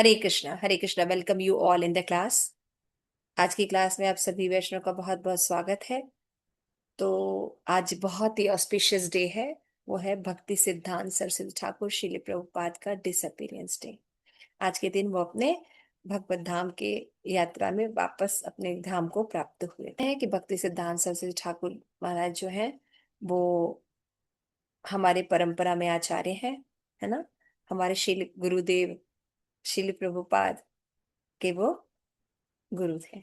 Hare Krishna. Welcome you all in the class. आज की class में आप सभी वैष्णव का बहुत बहुत स्वागत है। तो आज बहुत ही ऑस्पिशियस डे है। वो है भक्ति सिद्धांत सरस्वती ठाकुर श्रील प्रभुपाद का डिसअपीयरेंस डे। आज के दिन वो अपने भगवत धाम के यात्रा में वापस अपने धाम को प्राप्त हुए हैं कि भक्ति सिद्धांत सरस्वती ठाकुर महाराज जो है वो हमारे परंपरा में आचार्य हैं, है ना। हमारे श्रील गुरुदेव श्रील प्रभुपाद के वो गुरु थे,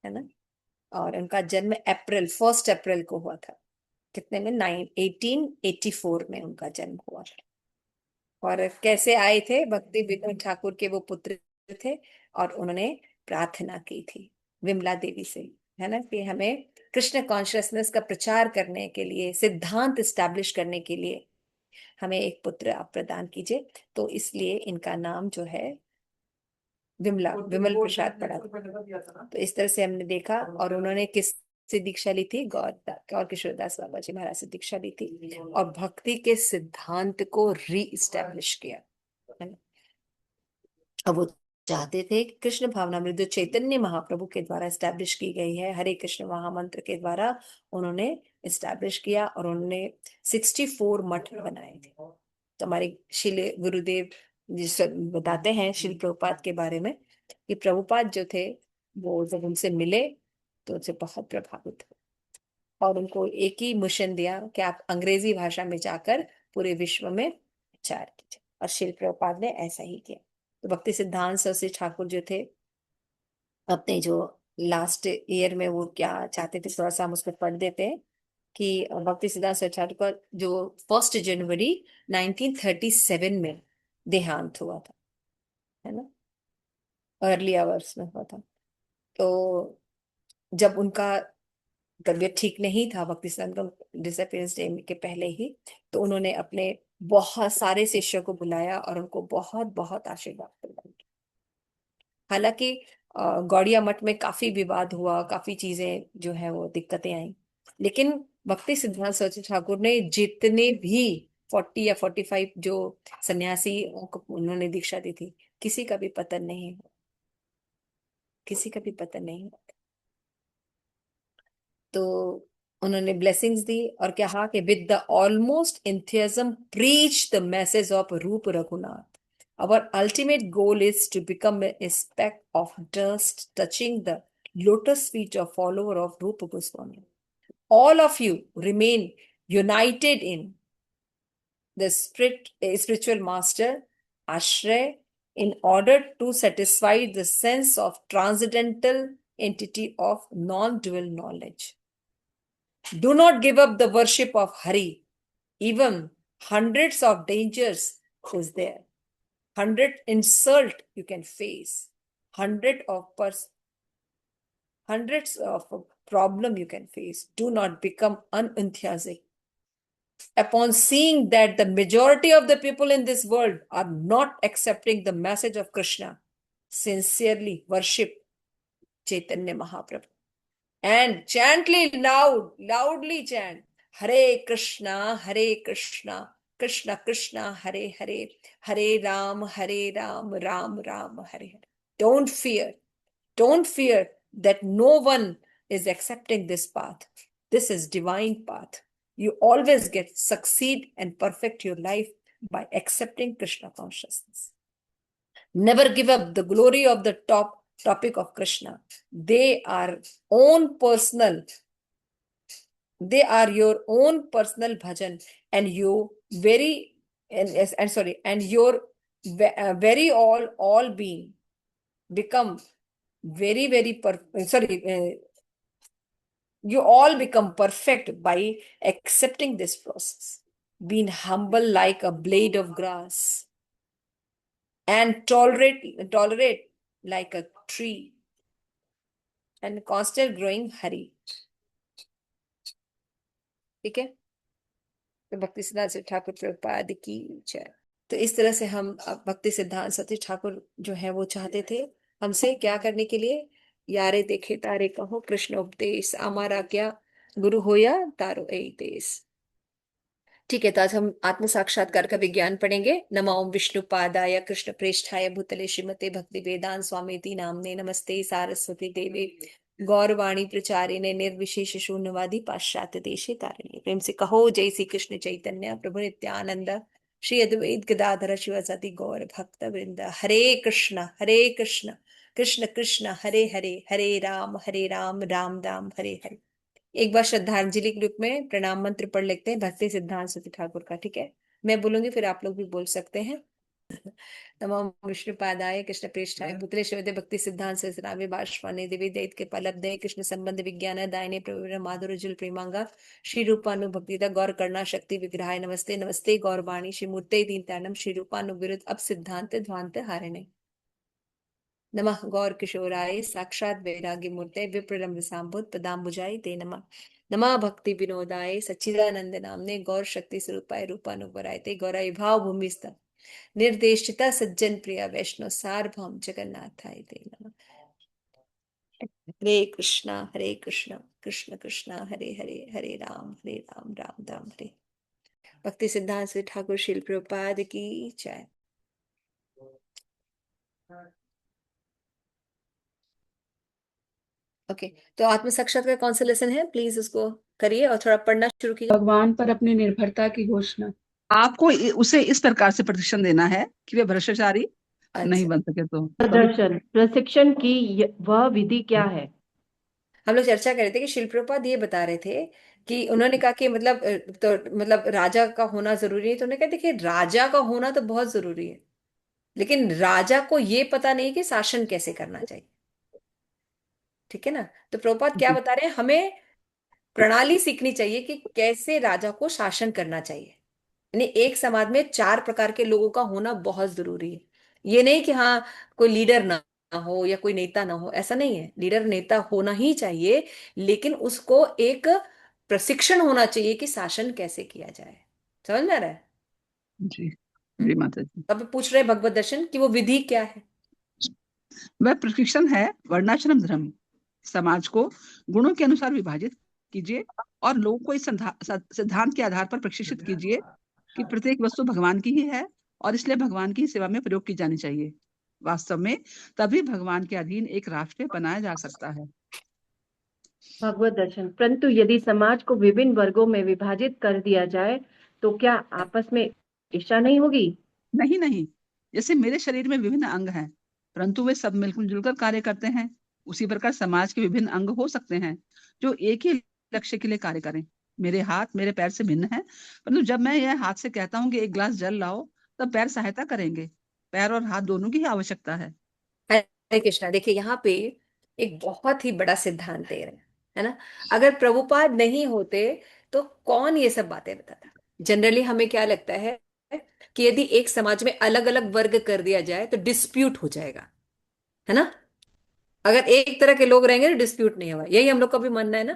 है ना। और उनका जन्म फर्स्ट अप्रैल को हुआ था। कितने में 1884 में उनका जन्म हुआ था। और कैसे आए थे? भक्ति विनोद ठाकुर के वो पुत्र थे और उन्होंने प्रार्थना की थी विमला देवी से, है ना, कि हमें कृष्ण कॉन्शियसनेस का प्रचार करने के लिए, सिद्धांत स्टैब्लिश करने के लिए हमें एक पुत्र आप प्रदान कीजिए। तो इसलिए इनका नाम जो है विमल प्रसाद पड़ा था। तो इस तरह से हमने देखा। और उन्होंने किस से दीक्षा ली थी? गौर किशोरदास बाबा जी महाराज से दीक्षा ली थी और भक्ति के सिद्धांत को री इस्टेब्लिश किया, है ना। अब वो चाहते थे कि कृष्ण भावनामृत जो चैतन्य महाप्रभु के द्वारा इस्टेब्लिश की गई है, हरे कृष्ण महामंत्र के द्वारा उन्होंने इस्टेब्लिश किया और उन्होंने 64 मठ बनाए थे। तो हमारे श्रील गुरुदेव जिस बताते हैं श्रील प्रभुपाद के बारे में कि प्रभुपाद जो थे वो जब उनसे मिले तो उनसे बहुत प्रभावित हुए और उनको एक ही मिशन दिया कि आप अंग्रेजी भाषा में जाकर पूरे विश्व में प्रचार कीजिए। और श्रील प्रभुपाद ने ऐसा ही किया। तो भक्ति सिद्धांत सरस्वती ठाकुर जो थे अपने जो लास्ट ईयर में वो क्या चाहते थे, थोड़ा सा हम उस पर पढ़ देते हैं कि भक्ति सिद्धांत सरस्वती ठाकुर का जो 1 जनवरी 1937 में देहांत हुआ था, है ना, अर्ली आवर्स में हुआ था। तो जब उनका तबीयत ठीक नहीं था भक्ति सिद्धांत का डिसअपीयरेंस डे के पहले ही, तो उन्होंने अपने बहुत सारे शिष्यों को बुलाया और उनको बहुत बहुत आशीर्वाद प्रदान किया। हालांकि गौड़िया मठ में काफी विवाद हुआ, काफी चीजें जो है वो दिक्कतें आई, लेकिन भक्ति सिद्धांत सरस्वती ठाकुर ने जितने भी 40 या 45 जो सन्यासी को उन्होंने दीक्षा दी थी, किसी का भी पतन नहीं हुआ, किसी का भी पतन नहीं हुआ। तो उन्होंने ब्लेसिंग्स दी और कहा कि with the almost enthusiasm preach the message of Roop Raghunath. Our ultimate goal is to become a speck of dust touching the lotus feet of follower of Rupa Goswami. All of you remain united in the spiritual master Ashray in order to satisfy the sense of transcendental entity of non-dual knowledge. Do not give up the worship of Hari. Even hundreds of dangers is there. 100 insult you can face. Hundreds of problem you can face. Do not become unenthusiastic. Upon seeing that the majority of the people in this world are not accepting the message of Krishna, sincerely worship Chaitanya Mahaprabhu. And loudly chant, Hare Krishna, Krishna Krishna, Hare Hare, Hare Ram, Ram Ram, Hare Hare. Don't fear. Don't fear that no one is accepting this path. This is divine path. You always succeed and perfect your life by accepting Krishna consciousness. Never give up the glory of the topic of Krishna. They are own personal. They are your own personal bhajan, and you very and sorry, and your very all being become you all become perfect by accepting this process. Being humble like a blade of grass and tolerate like a tree and constant growing Hari. ठीक है। तो भक्ति सिद्धांत सरस्वती ठाकुर प्रभुपाद की जय। तो इस तरह से हम भक्ति सिद्धांत सरस्वती ठाकुर जो है वो चाहते थे हमसे क्या करने के लिए? यारे देखे तारे कहो कृष्ण उपदेश, हमारा क्या गुरु होया तारो ए देश। ठीक है, तो आज हम आत्म साक्षात्कार का विज्ञान पढ़ेंगे। नमो ओम विष्णु पादाय कृष्ण प्रेष्ठाय भूतले श्रीमते भक्ति वेदांत स्वामीति नामने नमस्ते सारस्वती देवे गौरवाणी प्रचारिणे निर्विशेष शून्यवादी पाश्चात्य देशे तारिणे। प्रेम से कहो जय श्री कृष्ण चैतन्य प्रभु नित्यानंद श्री अद्वैत गदाधर शिवसति गौर भक्त वृंद। हरे कृष्ण कृष्ण कृष्ण हरे हरे, हरे राम राम राम हरे हरे। एक बार श्रद्धांजलि के रूप में प्रणाम मंत्र पढ़ लेते हैं भक्ति सिद्धांत सती ठाकुर का। ठीक है, मैं बोलूंगी फिर आप लोग भी बोल सकते हैं। नमो विष्णु पादाय कृष्ण प्रेष्ठाय भूतले श्रीमते भक्ति सिद्धांत सहस्रावे भाष्वाने देवी दैत के पलब्धे कृष्ण संबंध विज्ञान दायने प्रवीण माधुर जुल प्रेमांगा श्री रूपानुभक्ति गौर करना शक्ति विग्रहाय नमस्ते नमस्ते गौरवाणी श्री मूर्ते दीन तानम श्री रूपानुविरुद्ध अब सिद्धांत ध्वांत हारिणे। नमः गौर किशोराय साक्षात वैराग्य मूर्ते विप्रलम्ब सांबुत पदाम्बुजाय ते नमः। नमः भक्ति विनोदाय सच्चिदानंद नामने गौर शक्ति स्वरूपाय रूपानुपराय ते गौराई भाव भूमिस्थ निर्देशिता सज्जन प्रिय वैष्णव सार्वभौम जगन्नाथाय ते नमः। हरे कृष्णा कृष्ण कृष्णा हरे हरे, हरे राम राम राम हरे। भक्ति सिद्धांत श्री ठाकुर श्रील प्रभुपाद की जय। ओके, तो आत्म साक्षात्कार कौन सा लेसन है, प्लीज उसको करिए और थोड़ा पढ़ना शुरू कीजिए। भगवान पर अपनी निर्भरता की घोषणा। आपको उसे इस प्रकार से प्रशिक्षण देना है कि वे भ्रष्टाचारी नहीं अच्छा, बन सके। तो प्रदर्शन प्रशिक्षण की वह विधि क्या है? हम लोग चर्चा कर रहे थे कि शिल प्रपाद ये बता रहे थे कि उन्होंने कहा कि मतलब तो मतलब राजा का होना जरूरी है, तो उन्होंने कहा देखिए राजा का होना तो बहुत जरूरी है, लेकिन राजा को ये पता नहीं कि शासन कैसे करना चाहिए। ठीक है ना, तो प्रभुपाद क्या जी बता रहे हैं, हमें प्रणाली सीखनी चाहिए कि कैसे राजा को शासन करना चाहिए। यानी एक समाज में चार प्रकार के लोगों का होना बहुत जरूरी है। ये नहीं कि हाँ कोई लीडर ना हो या कोई नेता ना हो, ऐसा नहीं है। लीडर नेता होना ही चाहिए, लेकिन उसको एक प्रशिक्षण होना चाहिए कि शासन कैसे किया जाए। समझ में आ रहा है? जी हम्म। जी माता जी। अब पूछ रहे हैं भगवत दर्शन की वो विधि क्या है। वह प्रशिक्षण है वर्णाश्रम धर्म। समाज को गुणों के अनुसार विभाजित कीजिए और लोगों को इस सिद्धांत के आधार पर प्रशिक्षित कीजिए कि प्रत्येक वस्तु भगवान की ही है और इसलिए भगवान की सेवा में प्रयोग की जानी चाहिए। वास्तव में तभी भगवान के अधीन एक राष्ट्र बनाया जा सकता है। भगवत दर्शन, परंतु यदि समाज को विभिन्न वर्गों में विभाजित कर दिया जाए तो क्या आपस में ईर्ष्या नहीं होगी? नहीं नहीं, जैसे मेरे शरीर में विभिन्न अंग हैं परंतु वे सब मिलकर जुलकर कार्य करते हैं, उसी प्रकार समाज के विभिन्न अंग हो सकते हैं जो एक ही लक्ष्य के लिए कार्य करें। मेरे हाथ मेरे पैर से भिन्न है, परंतु जब मैं यह हाथ से कहता हूँ कि एक गिलास जल लाओ, तब पैर सहायता करेंगे। पैर और हाथ दोनों की ही आवश्यकता है। हरे कृष्णा, देखिए यहाँ पे एक बहुत ही बड़ा सिद्धांत दे रहे हैं, है ना। अगर प्रभुपाद नहीं होते तो कौन ये सब बातें बताता। जनरली हमें क्या लगता है कि यदि एक समाज में अलग अलग वर्ग कर दिया जाए तो डिस्प्यूट हो जाएगा, है ना। अगर एक तरह के लोग रहेंगे तो डिस्प्यूट नहीं होगा, यही हम लोग का भी मानना है ना,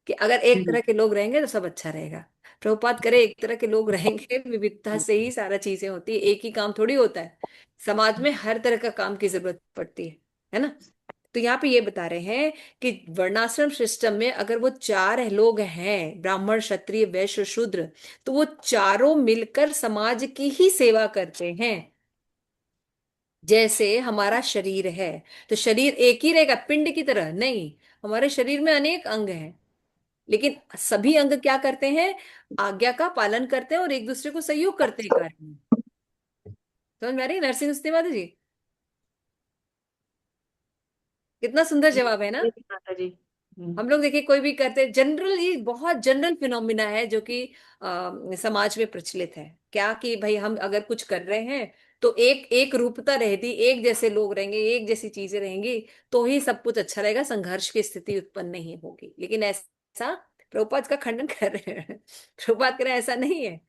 कि अगर एक जी तरह के लोग रहेंगे तो सब अच्छा रहेगा। प्रभुपाद करे एक तरह के लोग रहेंगे, विविधता से ही सारा चीजें होती है, एक ही काम थोड़ी होता है। समाज में हर तरह का काम की जरूरत पड़ती है ना। तो यहाँ पे ये बता रहे हैं कि वर्णाश्रम सिस्टम में अगर वो चार लोग हैं, ब्राह्मण क्षत्रिय वैश्य शूद्र, तो वो चारों मिलकर समाज की ही सेवा करते हैं। जैसे हमारा शरीर है, तो शरीर एक ही रहेगा पिंड की तरह नहीं, हमारे शरीर में अनेक अंग हैं, लेकिन सभी अंग क्या करते हैं, आज्ञा का पालन करते हैं और एक दूसरे को सहयोग करते हैं कार्य में। समझ में आ रही है नरसिंह माता जी? कितना सुंदर जवाब है ना। माता जी। हम लोग देखिए कोई भी करते, जनरल ये बहुत जनरल फिनोमिना है जो कि समाज में प्रचलित है, क्या कि भाई हम अगर कुछ कर रहे हैं तो एक एक रूपता रहेगी, एक जैसे लोग रहेंगे, एक जैसी चीजें रहेंगी, तो ही सब कुछ अच्छा रहेगा, संघर्ष की स्थिति उत्पन्न नहीं होगी। लेकिन ऐसा प्रभुपाद का खंडन कर रहे हैं। प्रभुपाद कह रहे हैं ऐसा नहीं है।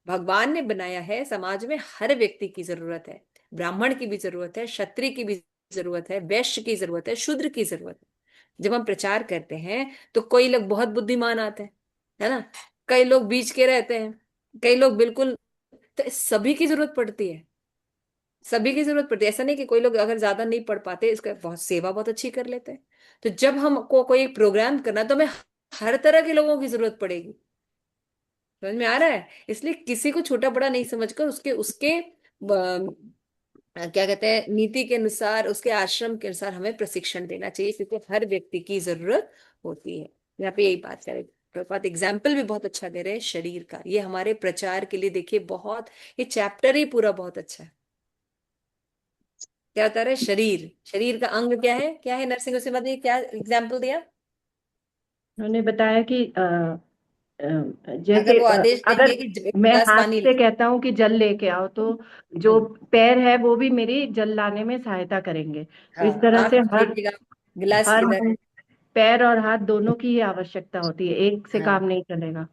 भगवान ने बनाया है, समाज में हर व्यक्ति की जरूरत है, ब्राह्मण की भी जरूरत है, क्षत्रिय की भी जरूरत है, वैश्य की जरूरत है, शूद्र की जरूरत है। जब हम प्रचार करते हैं तो कोई लोग बहुत बुद्धिमान आते हैं, है ना, कई लोग बीच के रहते हैं, कई लोग बिल्कुल, तो सभी की जरूरत पड़ती है, सभी की जरूरत पड़ती है। ऐसा नहीं कि कोई लोग अगर ज्यादा नहीं पढ़ पाते, इसका बहुत सेवा बहुत अच्छी कर लेते हैं। तो जब हमको कोई प्रोग्राम करना तो हमें हर तरह के लोगों की जरूरत पड़ेगी। समझ में आ रहा है? इसलिए किसी को छोटा बड़ा नहीं समझकर उसके उसके क्या कहते हैं, नीति के अनुसार, उसके आश्रम के अनुसार हमें प्रशिक्षण देना चाहिए, क्योंकि हर व्यक्ति की जरूरत होती है। यहाँ पे यही बात करें, प्रभुपाद एग्जाम्पल भी बहुत अच्छा दे रहे हैं शरीर का। ये हमारे प्रचार के लिए देखिए बहुत, ये चैप्टर ही पूरा बहुत अच्छा है। क्या बता रहे हैं? शरीर, शरीर का अंग क्या है, क्या है नरसिंह, उसके बाद ये क्या एग्जाम्पल दिया? उन्होंने बताया कि अगर जैसे वो आदेश अगर देंगे कि एक मैं गिलास हाथ पानी से ला। कहता हूँ कि जल लेके आओ, तो जो हम्म, पैर है वो भी मेरी जल लाने में सहायता करेंगे। तो हाँ, इस तरह आप से हर देखिएगा गिलास हर किधर है। पैर और हाथ दोनों की ही आवश्यकता होती है, एक से हाँ, काम नहीं चलेगा।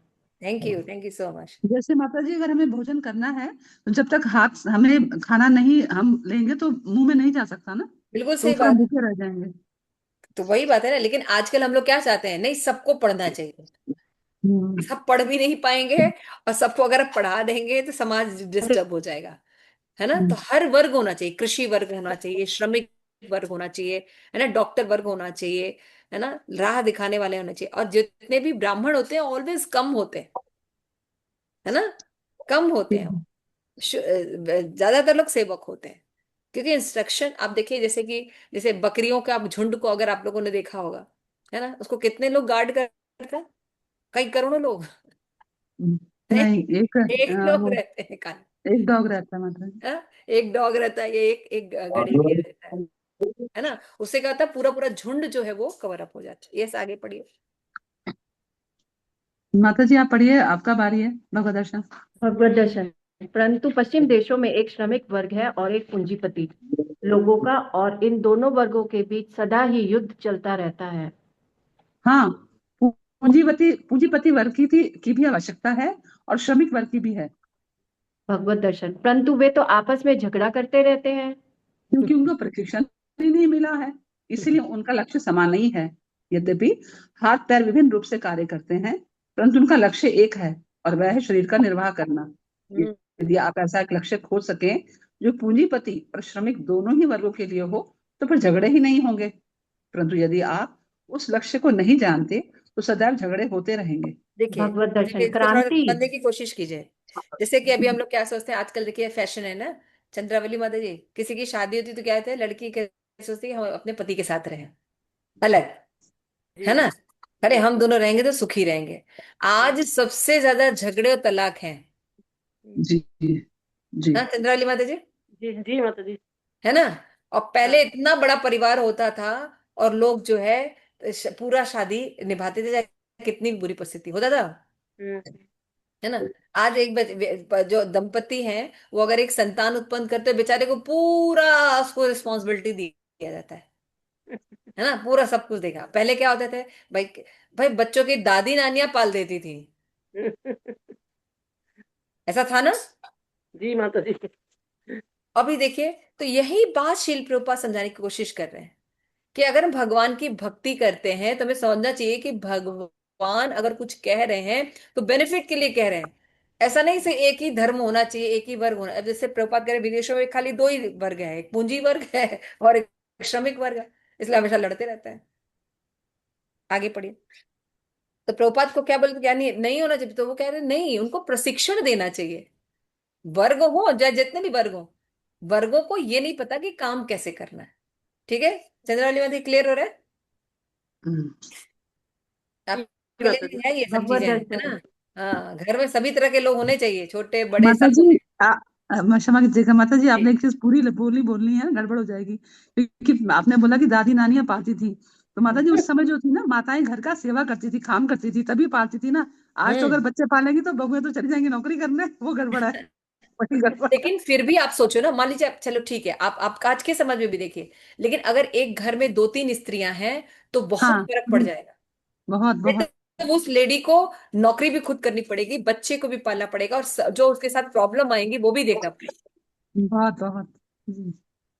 Thank you so much. जैसे माता जी, अगर हमें भोजन करना है तो जब तक हाथ हमें खाना नहीं हम लेंगे तो मुंह में नहीं जा सकता ना, बिल्कुल तो सही फिर हम बात। भूखे रह जाएंगे। तो वही बात है ना, लेकिन आजकल हम लोग क्या चाहते हैं, नहीं सबको पढ़ना चाहिए। हम्म। सब पढ़ भी नहीं पाएंगे, और सबको अगर पढ़ा देंगे तो समाज डिस्टर्ब हो जाएगा, है ना? तो हम्म। हर वर्ग होना चाहिए, कृषि वर्ग होना चाहिए, श्रमिक वर्ग होना चाहिए, है ना, डॉक्टर वर्ग होना चाहिए, है ना, राह दिखाने वाले होने चाहिए। और जितने भी ब्राह्मण होते हैं ऑलवेज कम होते हैं, है ना, कम होते हैं। ज्यादातर लोग सेवक होते हैं, क्योंकि इंस्ट्रक्शन आप देखिए, जैसे कि जैसे बकरियों का आप झुंड को अगर आप लोगों ने देखा होगा, है ना, उसको कितने लोग गार्ड करते हैं? कई करोड़ों लोग। नहीं, एक एक लोग वो रहते हैं खाली। एक डॉग रहता है माता हाँ? एक डॉग रहता है, ये एक एक गड़े के रहता है ना। उससे क्या होता है, पूरा पूरा झुंड जो है वो कवर अप हो जाता है। ये आगे पढ़िए। जी। माता जी आप पढ़िए, आपका बारी है भगवत दर्शन। भगवत दर्शन। परंतु पश्चिम देशों में एक श्रमिक वर्ग है और एक पूंजीपति लोगों का, और इन दोनों वर्गों के बीच सदा ही युद्ध चलता रहता है। हाँ, पूंजीपति पूंजीपति वर्ग की भी आवश्यकता है, और श्रमिक वर्ग की भी है, भगवत दर्शन। परंतु वे तो आपस में झगड़ा करते रहते हैं। क्योंकि उनको प्रशिक्षण ही नहीं मिला है, इसीलिए उनका लक्ष्य समान नहीं है। यद्यपि हाथ पैर विभिन्न रूप से कार्य करते हैं, परंतु उनका लक्ष्य एक है, और वह है शरीर का निर्वाह करना। हम्म, यदि आप ऐसा एक लक्ष्य खोज सकें जो पूंजीपति और श्रमिक दोनों ही वर्गों के लिए हो, तो फिर झगड़े ही नहीं होंगे। परंतु यदि आप उस लक्ष्य को नहीं जानते तो सदैव झगड़े होते रहेंगे। देखिए भगवत देखिए, दर्शन इसको थोड़ा क्रांति। समझने की कोशिश कीजिए। जैसे कि अभी हम लोग क्या सोचते हैं, आजकल देखिए फैशन है ना, चंद्रावली माता जी, किसी की शादी होती तो क्या होता है, लड़की क्या सोचती है, हम अपने पति के साथ रहें, अलग, है ना, अरे हम दोनों रहेंगे तो सुखी रहेंगे। आज सबसे ज्यादा झगड़े और तलाक हैं, जी जी। हाँ चंद्रावली माता जी, जी जी माता जी। है ना। और हाँ। पहले इतना बड़ा परिवार होता था, और लोग जो है पूरा शादी निभाते थे, चाहे कितनी भी बुरी परिस्थिति होता था, हम्म। है ना। आज एक जो दंपति हैं, वो अगर एक संतान उत्पन्न करते हैं, बेचारे को पूरा उसको रिस्पॉन्सिबिलिटी दिया जाता है ना, पूरा सब कुछ देखा। पहले क्या होते थे भाई, भाई बच्चों की दादी नानियां पाल देती थी, ऐसा था ना। जी माता जी। अभी देखिए, तो यही बात शील प्रभुपाद समझाने की कोशिश कर रहे हैं, कि अगर हम भगवान की भक्ति करते हैं तो हमें समझना चाहिए कि भगवान अगर कुछ कह रहे हैं तो बेनिफिट के लिए कह रहे हैं। ऐसा नहीं से एक ही धर्म होना चाहिए, एक ही वर्ग होना। अब जैसे प्रभुपाद कह रहे हैं, विदेशों में खाली दो ही वर्ग है, एक पूंजी वर्ग है और एक श्रमिक वर्ग है, इसलिए हमेशा लड़ते रहते हैं। आगे पढ़िए। तो प्रभुपाद को क्या बोलते, क्या नहीं नहीं होना चाहिए, तो वो कह रहे हैं नहीं, उनको प्रशिक्षण देना चाहिए। वर्ग हो चाहे जितने भी वर्ग हो, वर्गों को ये नहीं पता कि काम कैसे करना है। ठीक है, चंद्रवाली में क्लियर हो रहा है हम्म। आपके लिए? है ये सब भगवत चीजें, है दर्शन। ना। हाँ, घर में सभी तरह के लोग होने चाहिए, छोटे बड़े माता सब जी, होने। क्षमा कीजिएगा माता जी, जी। आपने एक चीज पूरी बोलनी है, गड़बड़ हो जाएगी। क्योंकि आपने बोला कि दादी नानियां पालती थी, तो माता जी उस समय जो थी ना, माताएं घर का सेवा करती थी, काम करती थी, तभी पालती थी ना। आज तो अगर हम्म। बच्चे पालेंगी तो बहुएं तो चली जाएंगी नौकरी करने, वो गड़बड़ है, वही गड़बड़ है। लेकिन फिर भी आप सोचो ना, मान लीजिए चलो ठीक है, आप आज के समाज में भी देखिए, लेकिन अगर एक घर में दो तीन स्त्रियां हैं तो बहुत हाँ फर्क पड़ जाएगा। बहुत फिर बहुत तो उस लेडी को नौकरी भी खुद करनी पड़ेगी, बच्चे को भी पालना पड़ेगा, और जो उसके साथ प्रॉब्लम आएंगी वो भी देखना पड़ेगा। बहुत बहुत। जी।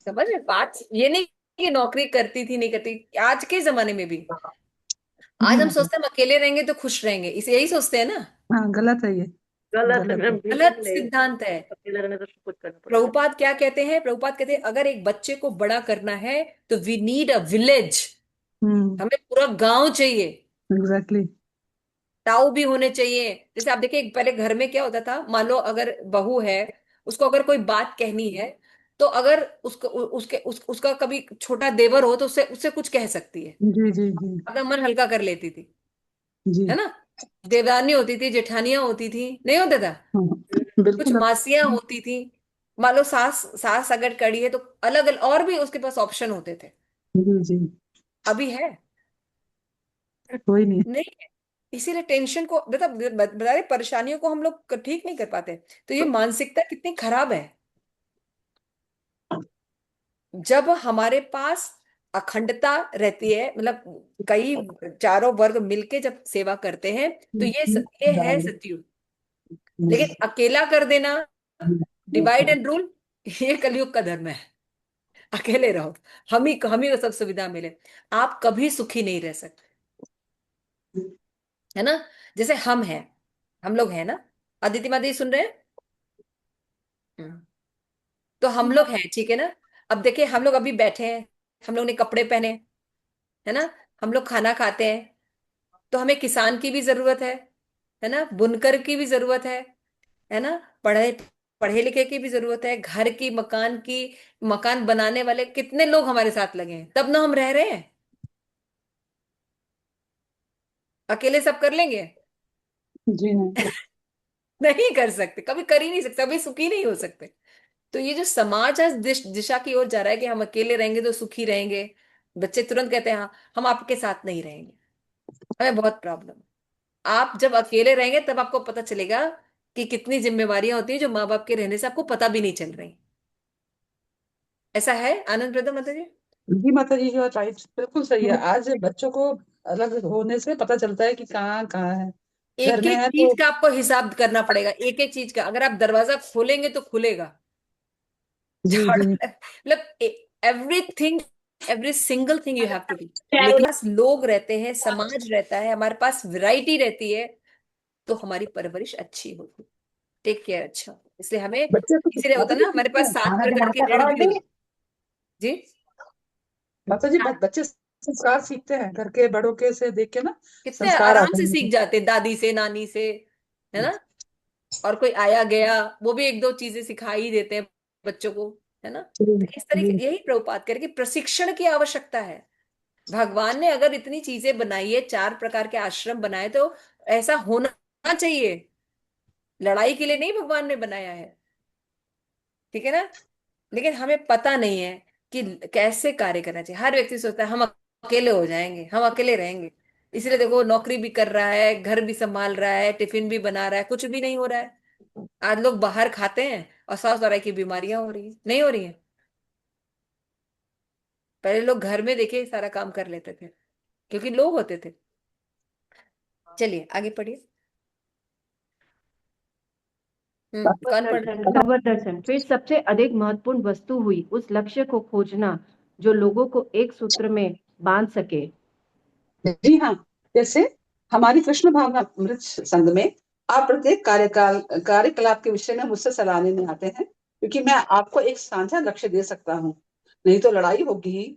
समझ रहे बात? ये नहीं कि नौकरी करती थी नहीं करती, आज के जमाने में भी। जी आज हम माता। सोचते हैं हम अकेले रहेंगे तो खुश रहेंगे, इसे यही सोचते हैं ना। हाँ, गलत है ये, गलत है गलत है। मैम, बिल्कुल गलत नहीं। सिद्धांत है। अकेले रहने तो सब कुछ करना पड़ेगा। प्रभुपाद क्या कहते हैं, प्रभुपाद कहते हैं अगर एक बच्चे को बड़ा करना है तो वी नीड अ विलेज, हम्म। हमें पूरा गांव चाहिए। एग्जैक्टली। ताऊ भी होने चाहिए। जैसे आप देखिए पहले घर में क्या होता था, मान लो अगर बहू है, उसको अगर कोई बात कहनी है, तो अगर उसका कभी छोटा देवर हो तो उससे उससे कुछ कह सकती है, जी जी जी अपना मन हल्का कर लेती थी, जी। है ना। देवरानी होती थी, जेठानियां होती थी, नहीं होता था, हाँ, कुछ बिल्कुल। मासियां होती थी। मान लो सास सास अगर कड़ी है तो अलग अलग और भी उसके पास ऑप्शन होते थे। जी जी। अभी है कोई नहीं। नहीं है। इसीलिए टेंशन को बता रहे, परेशानियों को हम लोग ठीक नहीं कर पाते। तो ये मानसिकता कितनी खराब है। जब हमारे पास अखंडता रहती है, मतलब कई चारों वर्ग मिलके जब सेवा करते हैं, तो ये है सतयुग। लेकिन अकेला कर देना, डिवाइड एंड रूल, ये कलयुग का धर्म है। अकेले रहो, हम ही को सब सुविधा मिले, आप कभी सुखी नहीं रह सकते, है ना। जैसे हम हैं, हम लोग हैं ना, अदिति माता जी सुन रहे हैं। हम्म। तो हम लोग हैं, ठीक है ना। अब देखिए हम लोग अभी बैठे हैं, हम लोग ने कपड़े पहने, है ना, हम लोग खाना खाते हैं, तो हमें किसान की भी जरूरत है ना, बुनकर की भी जरूरत है ना, पढ़े पढ़े लिखे की भी जरूरत है, घर की मकान की, मकान बनाने वाले कितने लोग हमारे साथ लगे हैं, तब ना हम रह रहे हैं। अकेले सब कर लेंगे? जी नहीं। नहीं कर सकते, कभी कर ही नहीं सकते, कभी सुखी नहीं हो सकते। तो ये जो समाज है दिशा की ओर जा रहा है कि हम अकेले रहेंगे तो सुखी रहेंगे, बच्चे तुरंत कहते हैं हाँ हम आपके साथ नहीं रहेंगे, हमें बहुत प्रॉब्लम। आप जब अकेले रहेंगे तब आपको पता चलेगा कि कितनी जिम्मेवारियां होती हैं जो माँ बाप के रहने से आपको पता भी नहीं चल रही। ऐसा है आनंद प्रदम माता जी। जी माता जी, जो राइट बिल्कुल सही है। आज बच्चों को अलग होने से पता चलता है कि कहाँ कहाँ है। घर एक में एक है चीज तो। का आपको हिसाब करना पड़ेगा, एक एक चीज का, अगर आप दरवाजा खोलेंगे तो खुलेगा। जी झाड़ू जी मतलब everything, every single thing you have to do. लेकिन पास लोग रहते हैं, समाज रहता है, हमारे पास वैरायटी रहती है, तो हमारी परवरिश अच्छी होगी, टेक केयर अच्छा। इसलिए हमें बच्चे तो इसीलिए होता माता है जी ना हमारे सीखते पास हैं, सात खाना प्रकार के बनाते ऋण भी बनाते। होते। जी। माता जी बच्चे संस्कार सीखते हैं घर के बड़ों के से देख के ना। कितने संस्कार आराम आते से हैं। सीख जाते हैं, दादी से, नानी से, है ना। और कोई आया गया, वो भी एक दो चीजें सिखा ही देते हैं बच्चों को, है ना। जी तो इस तरीके, जी यही प्रभुपाद कह रहे कि प्रशिक्षण की आवश्यकता है। भगवान ने अगर इतनी चीजें बनाई है, चार प्रकार के आश्रम बनाए, तो ऐसा होना चाहिए। लड़ाई के लिए नहीं भगवान ने बनाया है, ठीक है ना। लेकिन हमें पता नहीं है कि कैसे कार्य करना चाहिए। हर व्यक्ति सोचता है हम अकेले हो जाएंगे, हम अकेले रहेंगे। इसलिए देखो नौकरी भी कर रहा है, घर भी संभाल रहा है, टिफिन भी बना रहा है, कुछ भी नहीं हो रहा है। आज लोग बाहर खाते हैं और सांस दौराई की बीमारियां हो रही है, नहीं हो रही है। पहले लोग घर में देखे सारा काम कर लेते थे, क्योंकि लोग होते थे। चलिए आगे पढ़िए। कौन पढ़ रहा भगवत दर्शन फिर सबसे अधिक महत्वपूर्ण वस्तु हुई उस लक्ष्य को खोजना जो लोगों को एक सूत्र में बांध सके। जी हाँ। जैसे हमारी कृष्ण भावना अमृत संघ में आप प्रत्येक कार्यकलाप के विषय में मुझसे सलाह लेने आते हैं, क्योंकि मैं आपको एक साझा लक्ष्य दे सकता हूँ। नहीं तो लड़ाई होगी ही।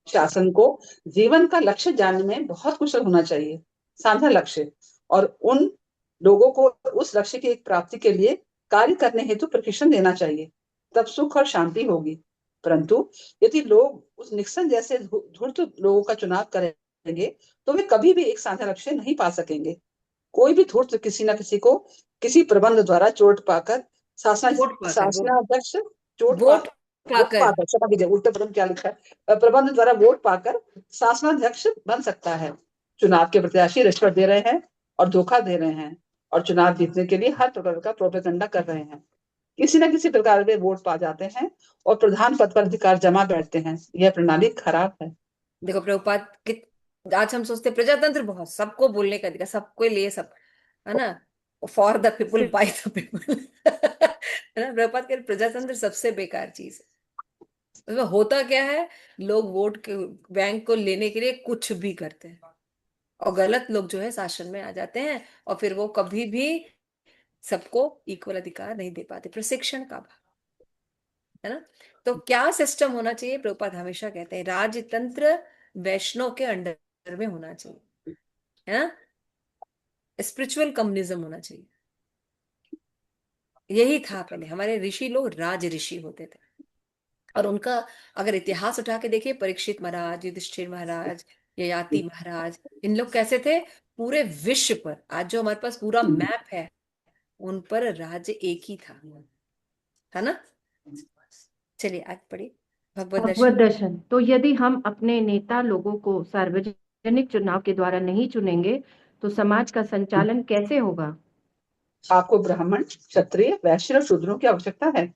शासन को जीवन का लक्ष्य जानने में बहुत कुशल होना चाहिए। साझा लक्ष्य, और उन लोगों को उस लक्ष्य की एक प्राप्ति के लिए कार्य करने हेतु प्रशिक्षण देना चाहिए। तब सुख और शांति होगी। परंतु यदि लोग उस निक्सन जैसे धूर्त लोगों का चुनाव करेंगे, तो वे कभी भी एक साझा लक्ष्य नहीं पा सकेंगे। कोई भी धूर्त किसी न किसी को किसी प्रबंध द्वारा चोट पाकर शासन वोट पाकर, शासनाध्यक्ष चोट पा वोट वोट पाकर। पाकर, क्षमा कीजिए उल्टे पदम क्या लिखा है, प्रबंध द्वारा वोट पाकर शासनाध्यक्ष बन सकता है। चुनाव के प्रत्याशी रिश्वत दे रहे हैं और धोखा दे रहे हैं, और चुनाव जीतने के लिए हर प्रकार का प्रोपेगेंडा कर रहे हैं। किसी न किसी प्रकार वे वोट पा जाते हैं और प्रधान पद पर अधिकार जमा बैठते हैं। यह प्रणाली खराब है। देखो प्रभुपाद आज हम सोचते हैं प्रजातंत्र बहुत, सबको बोलने का अधिकार, सबको लिए सब, है ना, for the people by the people है ना। प्रभुपाद कह रहे प्रजातंत्र सबसे बेकार चीज है। उसमें होता क्या है, लोग वोट के बैंक को लेने के लिए कुछ भी करते हैं, और गलत लोग जो है शासन में आ जाते हैं, और फिर वो कभी भी सबको इक्वल अधिकार नहीं दे पाते। प्रशिक्षण का अभाव, है ना। तो क्या सिस्टम होना चाहिए, प्रभुपाद हमेशा कहते हैं राजतंत्र वैष्णव के अंडर में होना चाहिए, है ना। स्पिरिचुअल कम्युनिज्म होना चाहिए। यही था पहले, हमारे ऋषि लोग राज ऋषि होते थे। और उनका अगर इतिहास उठा के देखिए, परीक्षित महाराज, युधिष्ठिर महाराज, ययाति महाराज, इन लोग कैसे थे? पूरे विश्व पर आज जो हमारे पास पूरा मैप है, उन पर राज्य एक ही था ना। चलिए आगे पढ़िए, भगवत भगवत दर्शन। दर्शन। तो यदि हम अपने नेता लोगों को सार्वजनिक चुनाव के द्वारा नहीं चुनेंगे तो समाज का संचालन कैसे होगा? आपको ब्राह्मण, क्षत्रिय, वैश्य और शूद्रों की आवश्यकता है।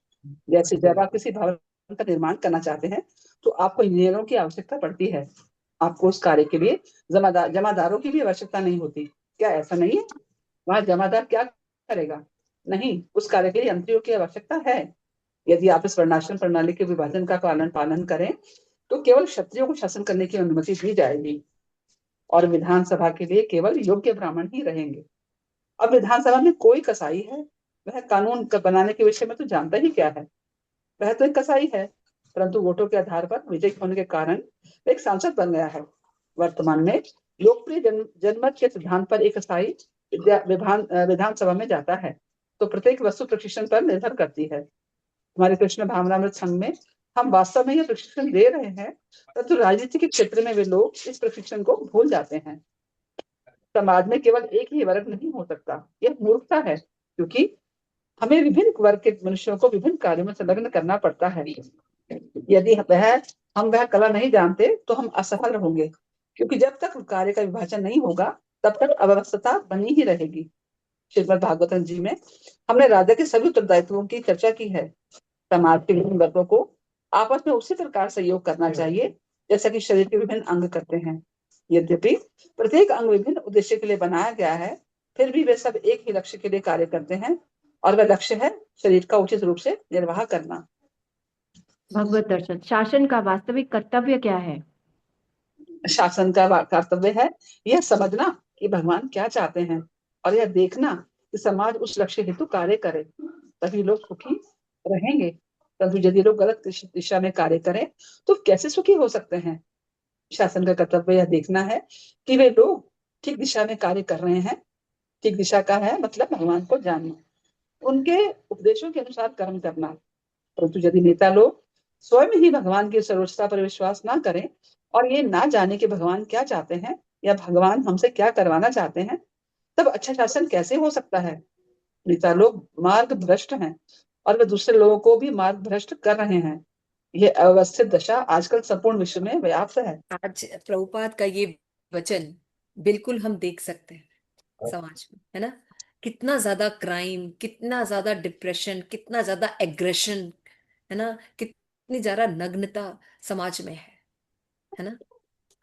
जैसे जब आप किसी भवन का निर्माण करना चाहते हैं तो आपको इंजीनियरों की आवश्यकता पड़ती है। आपको उस कार्य के लिए जमादारों की भी आवश्यकता नहीं होती। क्या ऐसा नहीं है? वहाँ जमादार क्या करेगा? नहीं, उस कार्य के लिए यंत्रियों की आवश्यकता है। यदि आप इस वर्णाश्रम प्रणाली के विभाजन का पालन करें तो केवल क्षत्रियों को शासन करने की अनुमति दी जाएगी और विधानसभा के लिए केवल योग्य ब्राह्मण ही रहेंगे। अब विधानसभा में कोई कसाई है, वह कानून बनाने के विषय में तो जानता ही क्या है। वह तो एक कसाई है, परंतु वोटों के आधार पर विजयी होने के कारण वह एक सांसद बन गया है। वर्तमान में लोकप्रिय जनमत के सिद्धांत पर एक कसाई विधानसभा में जाता है तो प्रत्येक वस्तु प्रशिक्षण पर निर्भर करती है। हमारे कृष्ण भावनामृत संघ में हम वास्तव में यह प्रशिक्षण दे रहे हैं, परंतु राजनीति के क्षेत्र में वे लोग इस प्रशिक्षण को भूल जाते हैं। समाज में केवल एक ही वर्ग नहीं हो सकता, यह मूर्खता है, क्योंकि हमें विभिन्न वर्ग के मनुष्यों को विभिन्न कार्यों में संलग्न करना पड़ता है। यदि हम वह कला नहीं जानते तो हम असफल होंगे, क्योंकि जब तक कार्य का विभाजन नहीं होगा तब तक अव्यवस्था बनी ही रहेगी। श्रीमद् भागवतम जी में हमने राजा के सभी उत्तरदायित्वों की चर्चा की है। समाज के विभिन्न वर्गों को आपस में उसी प्रकार सहयोग करना चाहिए जैसा कि शरीर के विभिन्न अंग करते हैं। यद्यपि प्रत्येक अंग विभिन्न उद्देश्य के लिए बनाया गया है, फिर भी वे सब एक ही लक्ष्य के लिए कार्य करते हैं और वह लक्ष्य है शरीर का उचित रूप से निर्वाह करना। भगवत दर्शन। शासन का वास्तविक कर्तव्य क्या है? शासन का कर्तव्य है यह समझना कि भगवान क्या चाहते हैं और यह देखना कि समाज उस लक्ष्य हेतु कार्य करे, तभी लोग सुखी रहेंगे। परंतु यदि लोग गलत दिशा में कार्य करें तो कैसे सुखी हो सकते हैं? शासन का कर्तव्य यह देखना है कि वे लोग ठीक दिशा में कार्य कर रहे हैं। ठीक दिशा का है मतलब भगवान को जानना, उनके उपदेशों के अनुसार कर्म करना। परंतु यदि नेता लोग स्वयं ही भगवान की सर्वोच्चता पर विश्वास ना करें और ये ना जाने कि भगवान क्या चाहते हैं या भगवान हमसे क्या करवाना चाहते हैं, तब अच्छा शासन कैसे हो सकता है? नेता लोग मार्ग भ्रष्ट हैं और वे दूसरे लोगों को भी मार्ग भ्रष्ट कर रहे हैं। यह अव्यवस्थित दशा आजकल संपूर्ण विश्व में व्याप्त है। आज प्रभुपाद का ये वचन बिल्कुल हम देख सकते हैं समाज में, है ना। कितना ज्यादा क्राइम, कितना ज्यादा डिप्रेशन, कितना ज्यादा एग्रेशन, है ना, कितनी ज्यादा नग्नता समाज में है ना।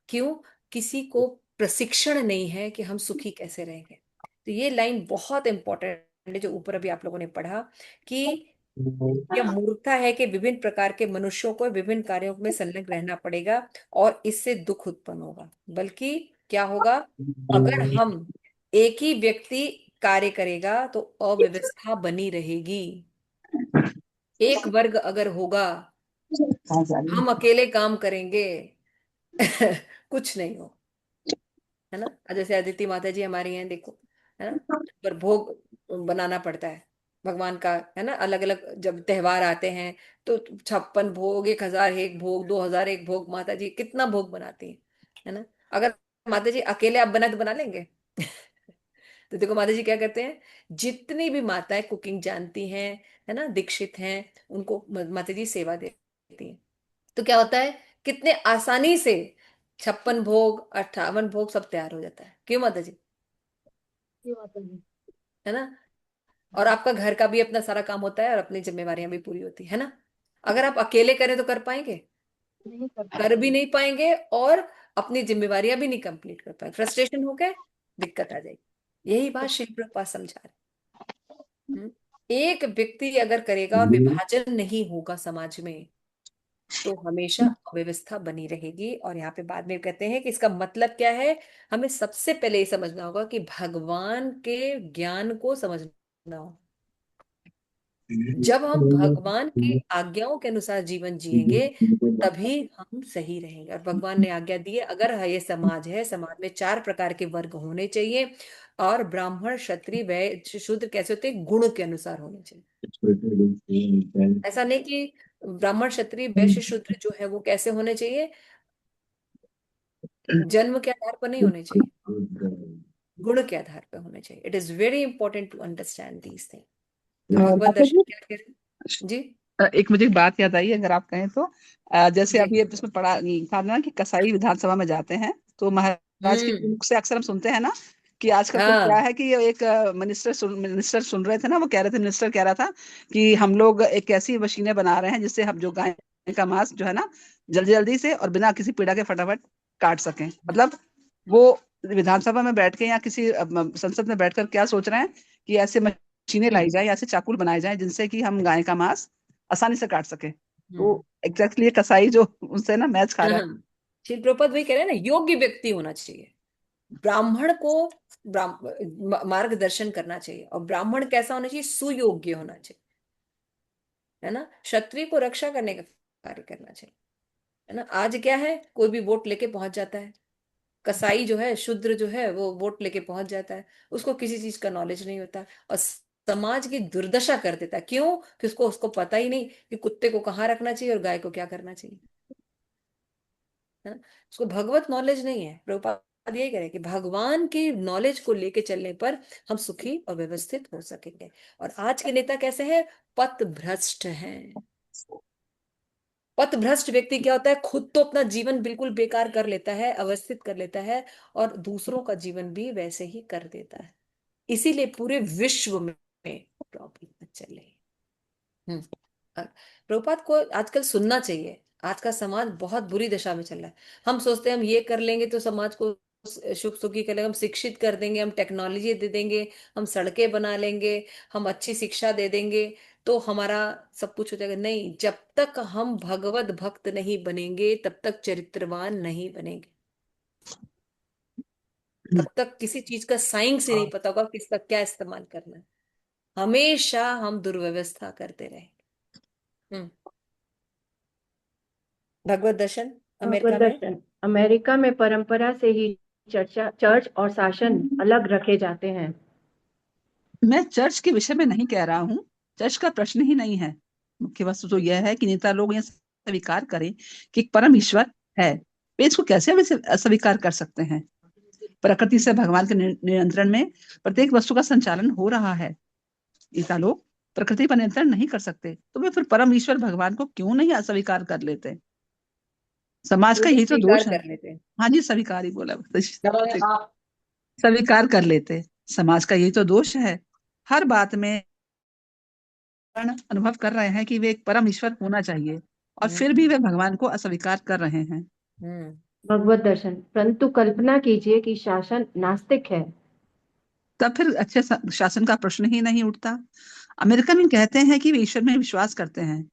क्यों? किसी को प्रशिक्षण नहीं है कि हम सुखी कैसे रहेंगे। तो ये लाइन बहुत इंपॉर्टेंट है जो ऊपर अभी आप लोगों ने पढ़ा, कि यह मूर्खता है कि विभिन्न प्रकार के मनुष्यों को विभिन्न कार्यों में संलग्न रहना पड़ेगा और इससे दुख उत्पन्न होगा। बल्कि क्या होगा? अगर हम एक ही व्यक्ति कार्य करेगा तो अव्यवस्था बनी रहेगी। एक वर्ग अगर होगा, हम अकेले काम करेंगे कुछ नहीं हो, है ना। जैसे अदिति माता जी हमारी हैं, देखो, है ना, पर भोग बनाना पड़ता है भगवान का, है ना। अलग अलग जब त्योहार आते हैं तो 56 भोग, 1001 भोग, 2001 भोग, माता जी कितना भोग बनाती है ना। अगर माता जी अकेले आप बना तो बना लेंगे तो देखो माता जी क्या करते हैं, जितनी भी माताएं कुकिंग जानती हैं, है ना, दीक्षित हैं, उनको माता जी सेवा देती हैं। तो क्या होता है, कितने आसानी से 56 भोग, 58 भोग सब तैयार हो जाता है। क्यों माता जी? है ना। और आपका घर का भी अपना सारा काम होता है और अपनी जिम्मेवारियां भी पूरी होती है ना। अगर आप अकेले करें तो कर पाएंगे? कर भी नहीं पाएंगे और अपनी जिम्मेवारियां भी नहीं कंप्लीट कर पाएंगे, फ्रस्ट्रेशन हो गए, दिक्कत आ जाएगी। यही बात श्री प्रभुपाद समझा रहे हैं। एक व्यक्ति अगर करेगा और विभाजन नहीं होगा समाज में तो हमेशा अव्यवस्था बनी रहेगी। और यहाँ पे बाद में कहते हैं कि इसका मतलब क्या है, हमें सबसे पहले ये समझना होगा कि भगवान के ज्ञान को समझना हो। जब हम भगवान की आज्ञाओं के अनुसार जीवन जिएंगे तभी हम सही रहेंगे। और भगवान ने आज्ञा दी है, अगर ये समाज है, समाज में 4 प्रकार के वर्ग होने चाहिए, और ब्राह्मण क्षत्रिय वैश्य शूद्र कैसे होते हैं, गुण के अनुसार होने चाहिए। ऐसा नहीं कि ब्राह्मण क्षत्रिय वैश्य शूद्र जो है वो कैसे होने चाहिए, जन्म के आधार पर नहीं होने चाहिए, गुण के आधार पर होने चाहिए। It is very important to understand these thing. तो भगवत माता दर्शन जी, क्या कह रहे हैं जी? एक मुझे एक बात याद आई, अगर आप कहें तो। जैसे जी। अभी इसमें पढ़ा था ना कि कसाई विधानसभा में जाते हैं, तो महाराज के हम्म। मुख से अक्सर हम सुनते हैं ना कि आजकल तो क्या हाँ। है कि ये एक मिनिस्टर सुन रहे थे ना, वो कह रहे थे, मिनिस्टर कह रहा था कि हम लोग एक ऐसी मशीनें बना रहे हैं जिससे हम जो गाय का मांस जो है ना, जल्दी जल्दी से और बिना किसी पीड़ा के फटाफट काट सकें। मतलब वो विधानसभा में बैठ के या किसी संसद में बैठकर क्या सोच रहे हैं कि ऐसे मशीनें लाई जाए, ऐसे चाकू बनाए जाए जिनसे कि हम गाय का मांस आसानी से काट सके। तो हम्म। एग्जैक्टली ये कसाई जो उनसे ना मैच खा रहा है। हाँ, श्रील प्रभुपाद वही कह रहे हैं ना, योग्य व्यक्ति होना चाहिए। ब्राह्मण को मार्गदर्शन करना चाहिए, और ब्राह्मण कैसा होना चाहिए, सुयोग्य होना चाहिए, है ना। क्षत्रिय को रक्षा करने का कार्य करना चाहिए, है ना। आज क्या है, कोई भी वोट लेके पहुंच जाता है। कसाई जो है, शूद्र जो है, वो वोट लेके पहुंच जाता है, उसको किसी चीज का नॉलेज नहीं होता, और समाज की दुर्दशा कर देता है। क्यों? कि उसको उसको पता ही नहीं कि कुत्ते को कहाँ रखना चाहिए और गाय को क्या करना चाहिए, है ना। उसको भगवत नॉलेज नहीं है। प्रभुपाद यही कह रहे हैं कि भगवान की नॉलेज को लेके चलने पर हम सुखी और व्यवस्थित हो सकेंगे। और आज के नेता कैसे हैं, पथ भ्रष्ट हैं। पथ भ्रष्ट व्यक्ति क्या होता है, खुद तो अपना जीवन बिल्कुल बेकार कर लेता है, अवस्थित कर लेता है, और दूसरों का जीवन भी वैसे ही कर देता है। इसीलिए पूरे विश्व में प्रॉब्लम चल रही है। प्रभुपाद को आजकल सुनना चाहिए। आज का समाज बहुत बुरी दशा में चल रहा है। हम सोचते हैं हम ये कर लेंगे तो समाज को सुख सुखी कर लेंगे, हम शिक्षित कर देंगे, हम टेक्नोलॉजी दे देंगे, हम सड़कें बना लेंगे, हम अच्छी शिक्षा दे देंगे, तो हमारा सब कुछ हो जाएगा। नहीं, जब तक हम भगवत भक्त नहीं बनेंगे तब तक चरित्रवान नहीं बनेंगे, तब तक किसी चीज का साइंस ही नहीं पता होगा किसका क्या इस्तेमाल करना है। हमेशा हम दुर्व्यवस्था करते रहेंगे। हम्म। भगवत दर्शन भगवत अमेरिका में। दर्शन अमेरिका में परंपरा से ही चर्चा चर्च और शासन अलग रखे जाते हैं। मैं चर्च के विषय में नहीं कह रहा हूँ, चर्च का प्रश्न ही नहीं है। मुख्य वस्तु तो यह है कि नेता लोग यह स्वीकार करें कि एक परम ईश्वर है। वे इसको कैसे अस्वीकार कर सकते हैं? प्रकृति से भगवान के नियंत्रण में प्रत्येक वस्तु का संचालन हो रहा है। नेता लोग प्रकृति पर नियंत्रण नहीं कर सकते, तो वे फिर परम ईश्वर भगवान को क्यों नहीं अस्वीकार कर लेते? समाज वो का भी यही तो स्वीकार दोष है। कर लेते हैं। हाँ जी, स्वीकार ही बोला। आप। स्वीकार कर लेते। समाज का यही तो दोष है। हर बात में अनुभव कर रहे हैं कि वे एक परम ईश्वर होना चाहिए, और फिर भी हम्म। वे भगवान को अस्वीकार कर रहे हैं। हम्म। भगवत दर्शन परंतु कल्पना कीजिए कि शासन नास्तिक है। तब फिर अच्छे शासन का प्रश्न ही नहीं उठता। अमेरिकन कहते हैं कि वे ईश्वर में विश्वास करते हैं,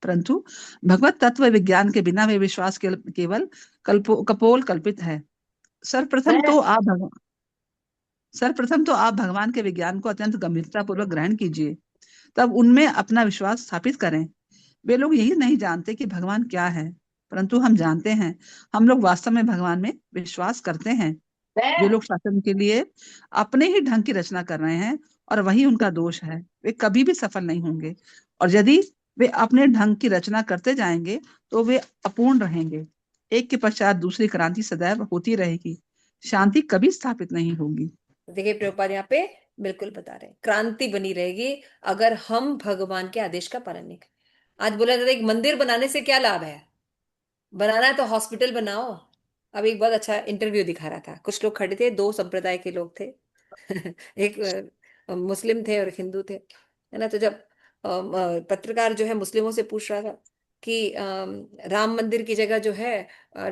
परंतु भगवत तत्व विज्ञान के बिना वे विश्वास केवल कपोल कल्पित है। सर्वप्रथम तो आप भगवान सर्वप्रथम तो आप भगवान के विज्ञान को अत्यंत गंभीरता पूर्वक ग्रहण कीजिए, तब उनमें अपना विश्वास स्थापित करें। वे लोग यही नहीं जानते कि भगवान क्या है, परंतु हम जानते हैं। हम लोग वास्तव में भगवान में विश्वास करते हैं। वे लोग शासन के लिए अपने ही ढंग की रचना कर रहे हैं, और वही उनका दोष है। वे कभी भी सफल नहीं होंगे, और यदि वे अपने ढंग की रचना करते जाएंगे तो वे अपूर्ण रहेंगे। एक के पश्चात दूसरी क्रांति सदैव होती रहेगी, शांति कभी स्थापित नहीं होगी। देखिए प्रभुपाद यहाँ पे बिल्कुल बता रहे हैं, क्रांति बनी रहेगी अगर हम भगवान के आदेश का पालन नहीं करें। आज बोला जाता है एक मंदिर बनाने से क्या लाभ है, बनाना है तो हॉस्पिटल बनाओ। अब एक बहुत अच्छा इंटरव्यू दिखा रहा था, कुछ लोग खड़े थे, दो संप्रदाय के लोग थे। एक मुस्लिम थे और एक हिंदू थे, है ना। तो जब पत्रकार जो है मुस्लिमों से पूछ रहा था कि राम मंदिर की जगह जो है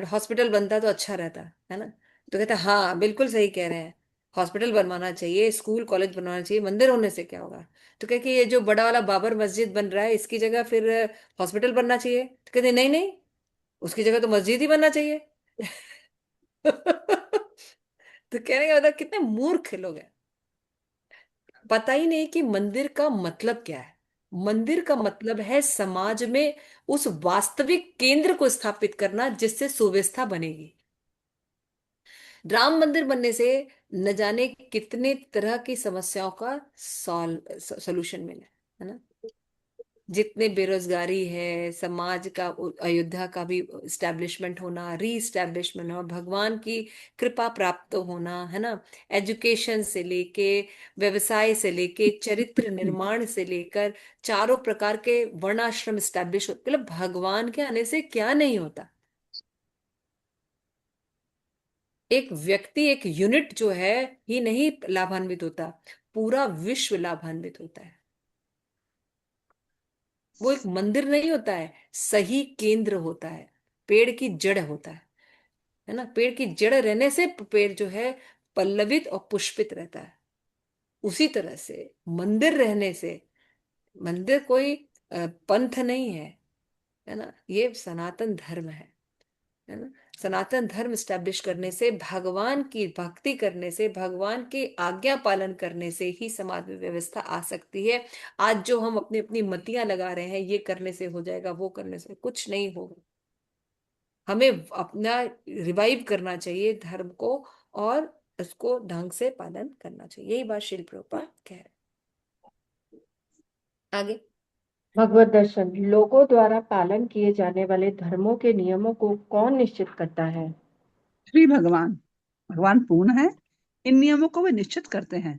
हॉस्पिटल बनता तो अच्छा रहता, है ना। तो कहता हाँ बिल्कुल सही कह रहे हैं, हॉस्पिटल बनवाना चाहिए, स्कूल कॉलेज बनवाना चाहिए, मंदिर होने से क्या होगा। तो कह कि ये जो बड़ा वाला बाबर मस्जिद बन रहा है इसकी जगह फिर हॉस्पिटल बनना चाहिए। तो कहते नहीं नहीं, उसकी जगह तो मस्जिद ही बनना चाहिए। तो कहने का मतलब कितने मूर्ख लोग हैं, पता ही नहीं कि मंदिर का मतलब क्या है। मंदिर का मतलब है समाज में उस वास्तविक केंद्र को स्थापित करना जिससे सुव्यवस्था बनेगी। राम मंदिर बनने से न जाने कितने तरह की समस्याओं का सॉल्यूशन मिला है ना। जितने बेरोजगारी है, समाज का अयोध्या का भी स्टैब्लिशमेंट होना, री स्टैब्लिशमेंट होना, भगवान की कृपा प्राप्त होना, है ना। एजुकेशन से लेके, व्यवसाय से लेके, चरित्र निर्माण से लेकर, चारों प्रकार के वर्णाश्रम स्टैब्लिश होते, मतलब भगवान के आने से क्या नहीं होता। एक व्यक्ति, एक यूनिट जो है ही नहीं लाभान्वित होता, पूरा विश्व लाभान्वित होता है। वो एक मंदिर नहीं होता है, सही केंद्र होता है, पेड़ की जड़ होता है ना। पेड़ की जड़ रहने से पेड़ जो है पल्लवित और पुष्पित रहता है। उसी तरह से मंदिर रहने से, मंदिर कोई पंथ नहीं है ना, ये सनातन धर्म है ना। सनातन धर्म स्टैब्लिश करने से, भगवान की भक्ति करने से, भगवान के आज्ञा पालन करने से ही समाज में व्यवस्था आ सकती है। आज जो हम अपनी अपनी मतियां लगा रहे हैं, ये करने से हो जाएगा, वो करने से कुछ नहीं होगा। हमें अपना रिवाइव करना चाहिए धर्म को, और उसको ढंग से पालन करना चाहिए। यही बात शिल प्रभुपाद कह रहे हैं। आगे। भगवत दर्शन, लोगों द्वारा पालन किए जाने वाले धर्मों के नियमों को कौन निश्चित करता है? श्री भगवान। भगवान पूर्ण है, इन नियमों को वे निश्चित करते हैं।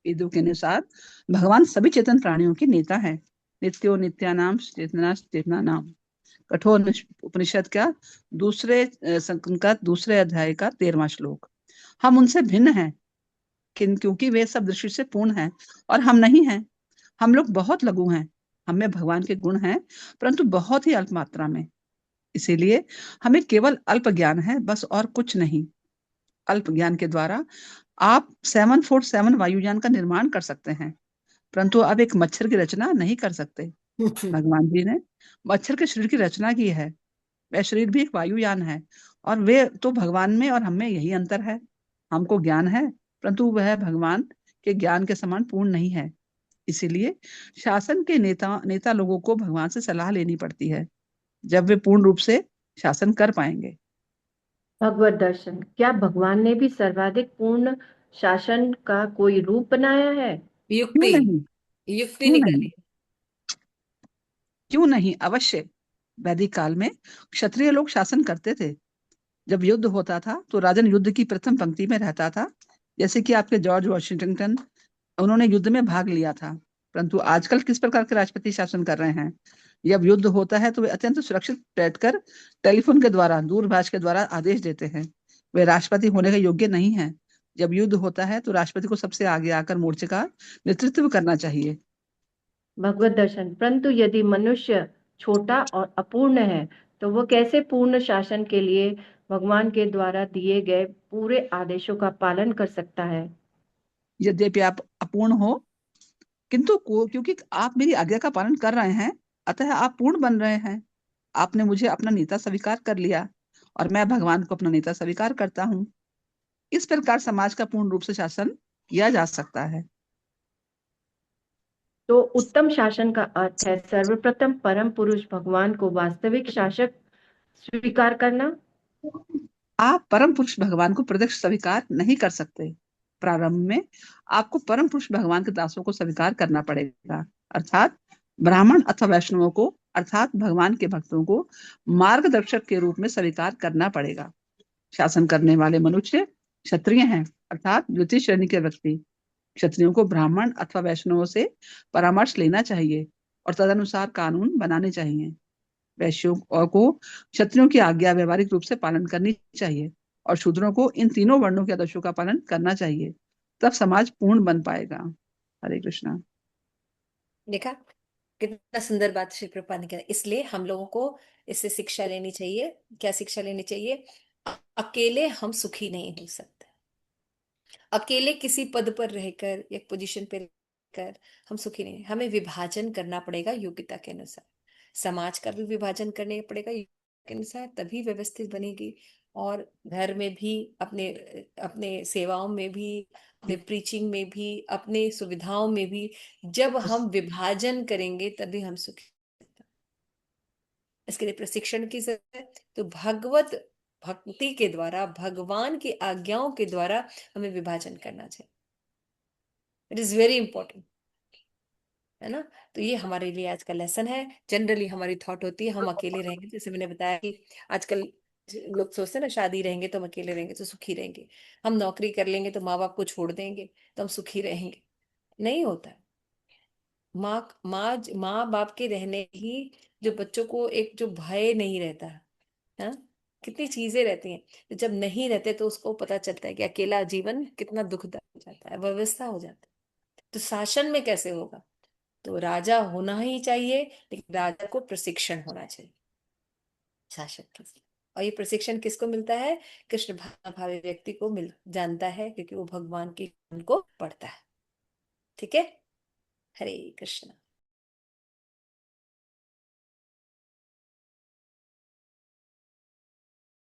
वेदों के अनुसार भगवान सभी चेतन प्राणियों के नेता है। नित्यो नित्यानाम चेतना चेतना नाम, कठोर उपनिषद का दूसरे संकन का दूसरे अध्याय का 13वां श्लोक। हम उनसे भिन्न हैं, क्योंकि वे सब दृष्टि से पूर्ण हैं और हम नहीं हैं। हम लोग बहुत लघु हैं, हमें भगवान के गुण हैं, परंतु बहुत ही अल्प मात्रा में। इसीलिए हमें केवल अल्प ज्ञान है, बस और कुछ नहीं। अल्प ज्ञान के द्वारा आप 747 वायुयान का निर्माण कर सकते हैं, परंतु आप एक मच्छर की रचना नहीं कर सकते। भगवान जी ने मच्छर के शरीर की रचना की है, वह शरीर भी एक वायुयान है, और वे तो भगवान में और हम में यही अंतर है। हमको ज्ञान है, परंतु वह भगवान के ज्ञान के समान पूर्ण नहीं है। इसीलिए शासन के नेता नेता लोगों को भगवान से सलाह लेनी पड़ती है, जब वे पूर्ण रूप से शासन कर पाएंगे। भगवत दर्शन, क्या भगवान ने भी सर्वाधिक पूर्ण शासन का कोई रूप बनाया है? क्यों युक्ति, नहीं? युक्ति क्यों नहीं? निकालिए। क्यों नहीं, अवश्य। वैदिक काल में क्षत्रिय लोग शासन करते थे। जब युद्ध होता था तो राजन युद्ध की प्रथम पंक्ति में रहता था, जैसे कि आपके जॉर्ज वॉशिंगटन, उन्होंने युद्ध में भाग लिया था। परंतु आजकल किस प्रकार के राष्ट्रपति शासन कर रहे हैं? जब युद्ध होता है तो वे अत्यंत सुरक्षित बैठकर टेलीफोन के द्वारा, दूरभाष के द्वारा आदेश देते हैं। वे राष्ट्रपति होने के योग्य नहीं है। जब युद्ध होता है तो राष्ट्रपति को सबसे आगे आकर मोर्चे का नेतृत्व करना चाहिए। भगवत दर्शन, परंतु यदि मनुष्य छोटा और अपूर्ण है, तो वो कैसे पूर्ण शासन के लिए भगवान के द्वारा दिए गए पूरे आदेशों का पालन कर सकता है? यद्यपि आप अपूर्ण हो, किंतु क्योंकि आप मेरी आज्ञा का पालन कर रहे हैं, अतः आप पूर्ण बन रहे हैं। आपने मुझे अपना नेता स्वीकार कर लिया, और मैं भगवान को अपना नेता स्वीकार करता हूँ। इस प्रकार समाज का पूर्ण रूप से शासन किया जा सकता है। तो उत्तम शासन का अर्थ है सर्वप्रथम परम पुरुष भगवान को वास्तविक शासक स्वीकार करना। आप परम पुरुष भगवान को प्रत्यक्ष स्वीकार नहीं कर सकते। प्रारंभ में आपको परम पुरुष भगवान के दासों को स्वीकार करना पड़ेगा, अर्थात ब्राह्मण अथवा वैष्णवों को, अर्थात भगवान के भक्तों को मार्गदर्शक के रूप में स्वीकार करना पड़ेगा। शासन करने वाले मनुष्य क्षत्रिय हैं, अर्थात द्वितीय श्रेणी के व्यक्ति। क्षत्रियों को ब्राह्मण अथवा वैष्णवों से परामर्श लेना चाहिए और तदनुसार कानून बनाने चाहिए। वैश्यों और को क्षत्रियों की आज्ञा व्यवहारिक रूप से पालन करनी चाहिए, और शूद्रों को इन तीनों वर्णों के आदर्शों का पालन करना चाहिए। तब समाज पूर्ण बन पाएगा। हरे कृष्णा। देखा कितना सुंदर बात श्री प्रभुपाद ने किया। इसलिए हम लोगों को इससे शिक्षा लेनी चाहिए। क्या शिक्षा लेनी चाहिए? अकेले हम सुखी नहीं हो सकते। अकेले किसी पद पर रहकर, एक पोजीशन पे रहकर हम सुखी नहीं। हमें विभाजन करना पड़ेगा योग्यता के अनुसार। समाज का भी विभाजन करने पड़ेगा योग्यता के अनुसार, तभी व्यवस्थित बनेगी। और घर में भी, अपने अपने सेवाओं में भी, अपने प्रीचिंग में भी, अपने सुविधाओं में भी जब हम विभाजन करेंगे तभी हम सुखी। इसके लिए प्रशिक्षण की जरूरत है। तो भगवत भक्ति के द्वारा, भगवान की आज्ञाओं के द्वारा हमें विभाजन करना चाहिए। इट इज वेरी इंपॉर्टेंट, है ना। तो ये हमारे लिए आज का लेसन है। जनरली हमारी थॉट होती है हम अकेले रहेंगे, जैसे मैंने बताया कि आजकल लोग सोचते हैं ना, शादी रहेंगे तो हम अकेले रहेंगे तो सुखी रहेंगे, हम नौकरी कर लेंगे तो माँ बाप को छोड़ देंगे तो हम सुखी रहेंगे। नहीं होता है। माँ माँ माँ बाप के रहने ही जो बच्चों को एक जो भय नहीं रहता है, हाँ, कितनी चीजें रहती हैं। तो जब नहीं रहते तो उसको पता चलता है कि अकेला जीवन कितना दुखदायक हो जाता है, व्यवस्था हो जाता है। तो शासन में कैसे होगा? तो राजा होना ही चाहिए, लेकिन राजा को प्रशिक्षण होना चाहिए शासक के लिए। और ये प्रशिक्षण किसको मिलता है? कृष्ण भावी व्यक्ति को मिल जानता है, क्योंकि वो भगवान की उनको पढ़ता है। ठीक है। हरे कृष्ण।